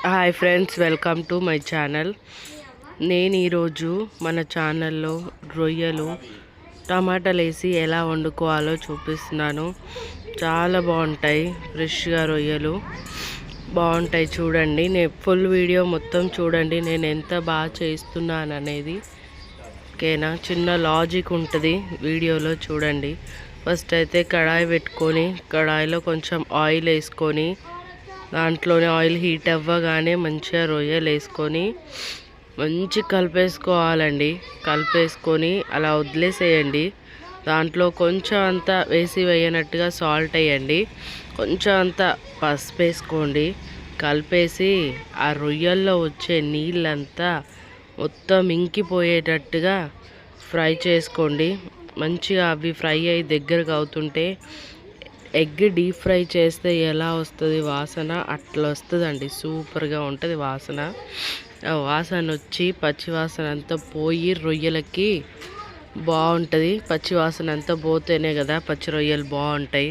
Hi friends, welcome to my channel. నేను ఈరోజు మన ఛానల్లో రొయ్యలు టమాటాలు వేసి ఎలా వండుకోవాలో చూపిస్తున్నాను. చాలా బాగుంటాయి, ఫ్రెష్గా రొయ్యలు బాగుంటాయి. చూడండి, నేను ఫుల్ వీడియో మొత్తం చూడండి, నేను ఎంత బాగా చేస్తున్నాను అనేది. ఓకేనా? చిన్న లాజిక్ ఉంటుంది వీడియోలో, చూడండి. ఫస్ట్ అయితే కడాయి పెట్టుకొని, కడాయిలో కొంచెం ఆయిల్ వేసుకొని, దాంట్లోనే ఆయిల్ హీట్ అవ్వగానే మంచిగా రొయ్యలు వేసుకొని మంచి కలిపేసుకోవాలండి. కలిపేసుకొని అలా వదిలేసేయండి. దాంట్లో కొంచెం అంతా వేయనట్టుగా సాల్ట్ వేయండి, కొంచెం అంతా పసుపు వేసుకోండి. కలిపేసి ఆ రొయ్యల్లో వచ్చే నీళ్ళంతా మొత్తం ఇంకిపోయేటట్టుగా ఫ్రై చేసుకోండి. మంచిగా అవి ఫ్రై అయ్యి దగ్గరకు అవుతుంటే, ఎగ్ డీప్ ఫ్రై చేస్తే ఎలా వస్తుంది వాసన, అట్లా వస్తుందండి. సూపర్గా ఉంటుంది వాసన. ఆ వాసన వచ్చి పచ్చి వాసన అంతా పోయి రొయ్యలకి బాగుంటుంది. పచ్చి వాసన అంతా పోతేనే కదా పచ్చి రొయ్యలు బాగుంటాయి,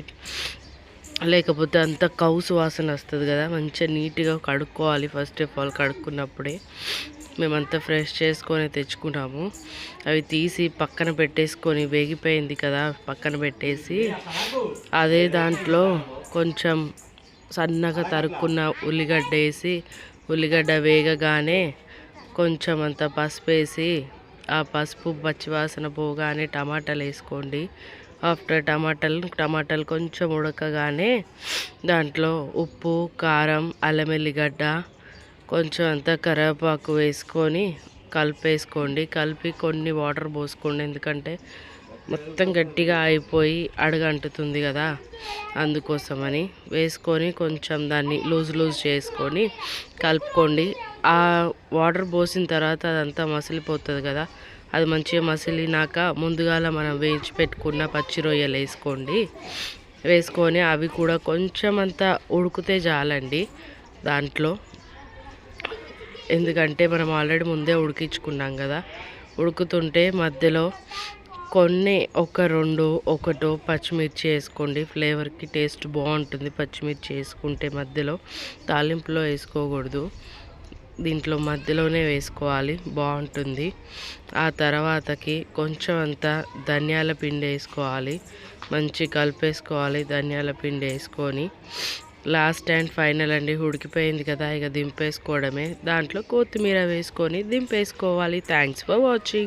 లేకపోతే అంత కౌసు వాసన వస్తుంది కదా. మంచిగా నీట్గా కడుక్కోవాలి. ఫస్ట్ ఆఫ్ ఆల్ కడుక్కున్నప్పుడే మేమంతా ఫ్రెష్ చేసుకొని తెచ్చుకున్నాము. అవి తీసి పక్కన పెట్టేసుకొని, వేగిపోయింది కదా పక్కన పెట్టేసి, అదే దాంట్లో కొంచెం సన్నగా తరుక్కున్న ఉల్లిగడ్డ వేసి, ఉల్లిగడ్డ వేగగానే కొంచెం అంత పసుపు వేసి, ఆ పసుపు పచ్చివాసన పోగానే టమాటాలు వేసుకోండి. ఆఫ్టర్ టమాటాలు కొంచెం ఉడకగానే దాంట్లో ఉప్పు, కారం, అల్లం వెల్లిగడ్డ, కొంచెం అంతా కరివేపాకు వేసుకొని కలిపేసుకోండి. కలిపి కొన్ని వాటర్ పోసుకోండి, ఎందుకంటే మొత్తం గట్టిగా అయిపోయి అడుగంటుతుంది కదా, అందుకోసమని. వేసుకొని కొంచెం దాన్ని లూజ్ చేసుకొని కలుపుకోండి. ఆ వాటర్ పోసిన తర్వాత అదంతా మసిలిపోతుంది కదా, అది మంచిగా మసిలినాక ముందుగాల మనం వేయించి పెట్టుకున్న పచ్చి రొయ్యలు వేసుకోండి. వేసుకొని అవి కూడా కొంచెం అంతా ఉడికితే చాలండి దాంట్లో, ఎందుకంటే మనం ఆల్రెడీ ముందే ఉడికించుకున్నాం కదా. ఉడుకుతుంటే మధ్యలో కొన్ని ఒకటో పచ్చిమిర్చి వేసుకోండి. ఫ్లేవర్కి టేస్ట్ బాగుంటుంది పచ్చిమిర్చి వేసుకుంటే. మధ్యలో తాలింపులో వేసుకోకూడదు, దీంట్లో మధ్యలోనే వేసుకోవాలి, బాగుంటుంది. ఆ తర్వాతకి కొంచెం అంత ధనియాల పిండి వేసుకోవాలి, మంచి కలిపేసుకోవాలి. ధనియాల పిండి వేసుకొని లాస్ట్ అండ్ ఫైనల్ అండి, ఉడికిపోయింది కదా, ఇక దింపేసుకోవడమే. దాంట్లో కొత్తిమీర వేసుకొని దింపేసుకోవాలి. Thanks for watching.